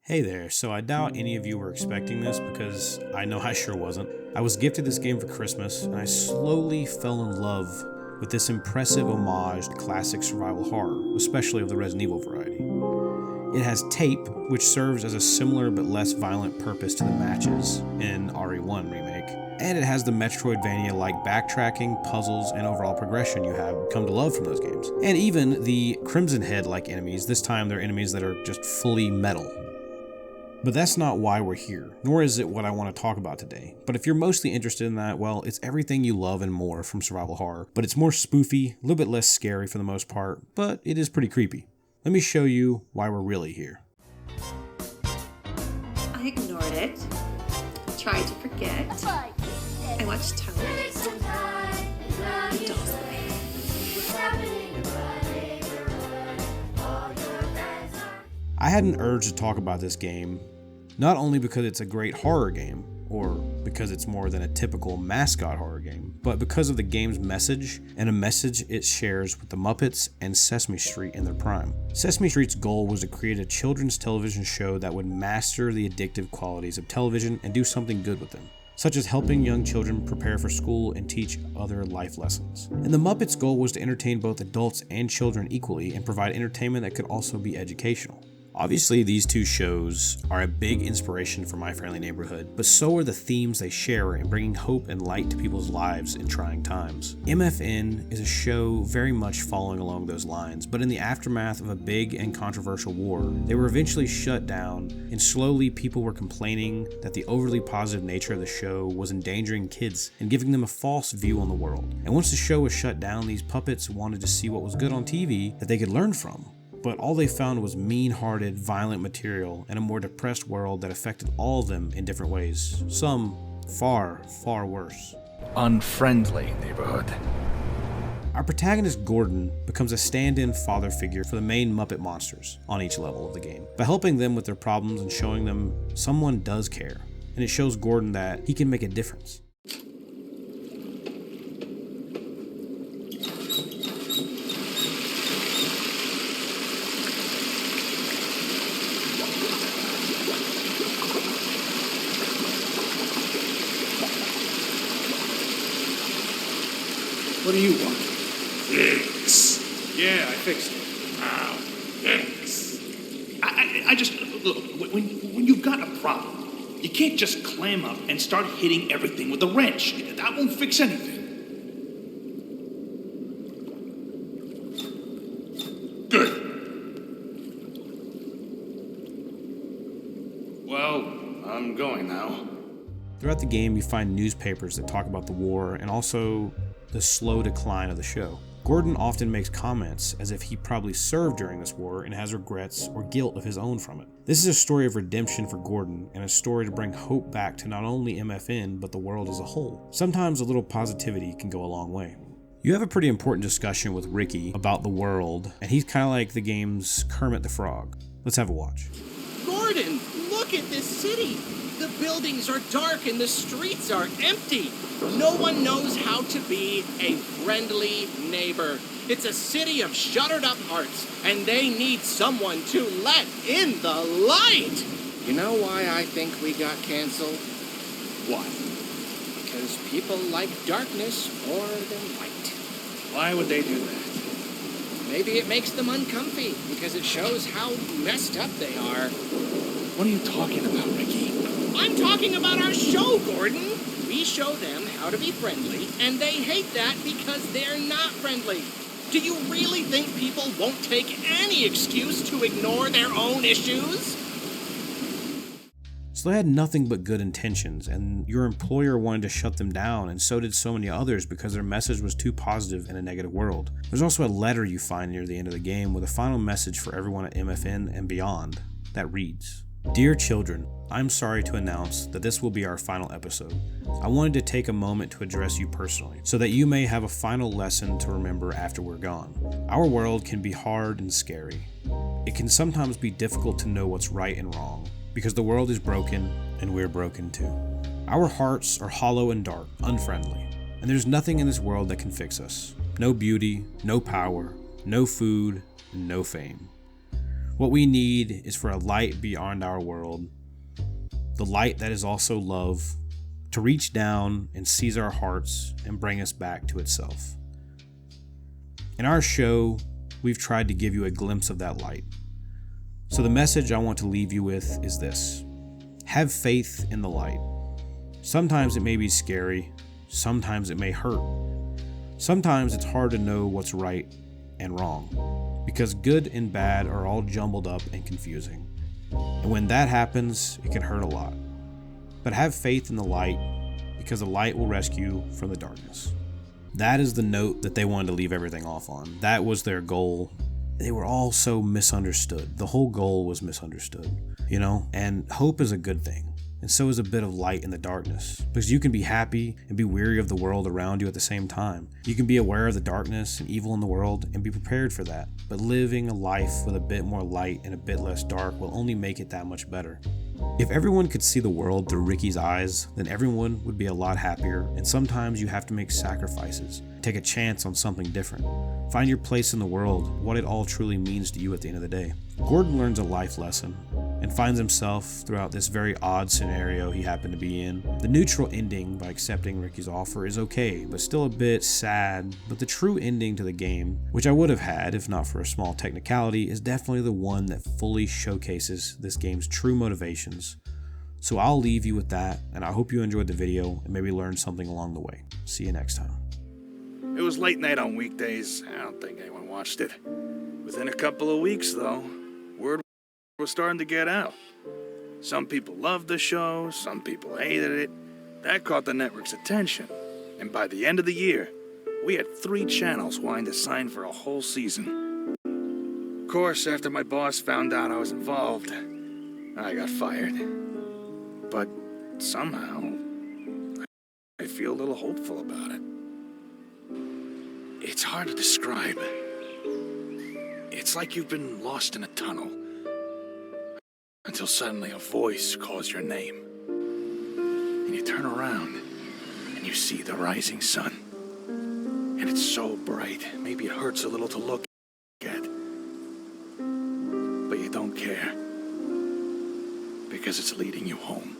Hey there, so I doubt any of you were expecting this because I know I sure wasn't. I was gifted this game for Christmas and I slowly fell in love with this impressive homage to classic survival horror, especially of the Resident Evil variety. It has tape, which serves as a similar but less violent purpose to the matches in RE1 remake, and it has the Metroidvania-like backtracking, puzzles, and overall progression you have come to love from those games. And even the Crimson Head-like enemies, this time they're enemies that are just fully metal. But that's not why we're here, nor is it what I want to talk about today. But if you're mostly interested in that, well, it's everything you love and more from survival horror. But it's more spoofy, a little bit less scary for the most part, but it is pretty creepy. Let me show you why we're really here. I ignored it, tried to forget. I watched television. I had an urge to talk about this game, not only because it's a great horror game, or because it's more than a typical mascot horror game, but because of the game's message, and a message it shares with the Muppets and Sesame Street in their prime. Sesame Street's goal was to create a children's television show that would master the addictive qualities of television and do something good with them, such as helping young children prepare for school and teach other life lessons. And the Muppets' goal was to entertain both adults and children equally and provide entertainment that could also be educational. Obviously, these two shows are a big inspiration for My Friendly Neighborhood, but so are the themes they share in bringing hope and light to people's lives in trying times. MFN is a show very much following along those lines, but in the aftermath of a big and controversial war, they were eventually shut down, and slowly people were complaining that the overly positive nature of the show was endangering kids and giving them a false view on the world. And once the show was shut down, these puppets wanted to see what was good on TV that they could learn from. But all they found was mean-hearted, violent material and a more depressed world that affected all of them in different ways. Some far, far worse. Unfriendly neighborhood. Our protagonist Gordon becomes a stand-in father figure for the main Muppet monsters on each level of the game, by helping them with their problems and showing them someone does care. And it shows Gordon that he can make a difference. What do you want? Fix. Yeah, I fixed it. Now, fix. I just, look, when you've got a problem, you can't just clam up and start hitting everything with a wrench. That won't fix anything. Good. Well, I'm going now. Throughout the game, you find newspapers that talk about the war and also the slow decline of the show. Gordon often makes comments as if he probably served during this war and has regrets or guilt of his own from it. This is a story of redemption for Gordon and a story to bring hope back to not only MFN but the world as a whole. Sometimes a little positivity can go a long way. You have a pretty important discussion with Ricky about the world, and he's kind of like the game's Kermit the Frog. Let's have a watch. Gordon, look at this city! The buildings are dark and the streets are empty. No one knows how to be a friendly neighbor. It's a city of shuttered up hearts, and they need someone to let in the light. You know why I think we got canceled? Why? Because people like darkness more than light. Why would they do that? Maybe it makes them uncomfy because it shows how messed up they are. What are you talking about, Ricky? I'm talking about our show, Gordon. We show them how to be friendly, and they hate that because they're not friendly. Do you really think people won't take any excuse to ignore their own issues? So they had nothing but good intentions, and your employer wanted to shut them down, and so did so many others because their message was too positive in a negative world. There's also a letter you find near the end of the game with a final message for everyone at MFN and beyond that reads, "Dear children, I'm sorry to announce that this will be our final episode. I wanted to take a moment to address you personally, so that you may have a final lesson to remember after we're gone. Our world can be hard and scary. It can sometimes be difficult to know what's right and wrong, because the world is broken and we're broken too. Our hearts are hollow and dark, unfriendly, and there's nothing in this world that can fix us. No beauty, no power, no food, and no fame. What we need is for a light beyond our world, the light that is also love, to reach down and seize our hearts and bring us back to itself. In our show, we've tried to give you a glimpse of that light. So the message I want to leave you with is this: have faith in the light. Sometimes it may be scary, sometimes it may hurt. Sometimes it's hard to know what's right and wrong, because good and bad are all jumbled up and confusing. And when that happens, it can hurt a lot. But have faith in the light, because the light will rescue from the darkness. That is the note that they wanted to leave everything off on. That was their goal. They were all so misunderstood. The whole goal was misunderstood, you know? And hope is a good thing. And so is a bit of light in the darkness, because you can be happy and be weary of the world around you at the same time. You can be aware of the darkness and evil in the world and be prepared for that. But living a life with a bit more light and a bit less dark will only make it that much better. If everyone could see the world through Ricky's eyes, then everyone would be a lot happier, and sometimes you have to make sacrifices, take a chance on something different. Find your place in the world, what it all truly means to you at the end of the day. Gordon learns a life lesson and finds himself throughout this very odd scenario he happened to be in. The neutral ending by accepting Ricky's offer is okay, but still a bit sad. But the true ending to the game, which I would have had if not for a small technicality, is definitely the one that fully showcases this game's true motivations. So I'll leave you with that, and I hope you enjoyed the video and maybe learned something along the way. See you next time. It was late night on weekdays. I don't think anyone watched it. Within a couple of weeks, though, word was starting to get out. Some people loved the show, some people hated it. That caught the network's attention. And by the end of the year, we had 3 channels wanting to sign for a whole season. Of course, after my boss found out I was involved, I got fired. But somehow, I feel a little hopeful about it. It's hard to describe. It's like you've been lost in a tunnel until suddenly a voice calls your name. And you turn around and you see the rising sun. And it's so bright, maybe it hurts a little to look at. But you don't care, because it's leading you home.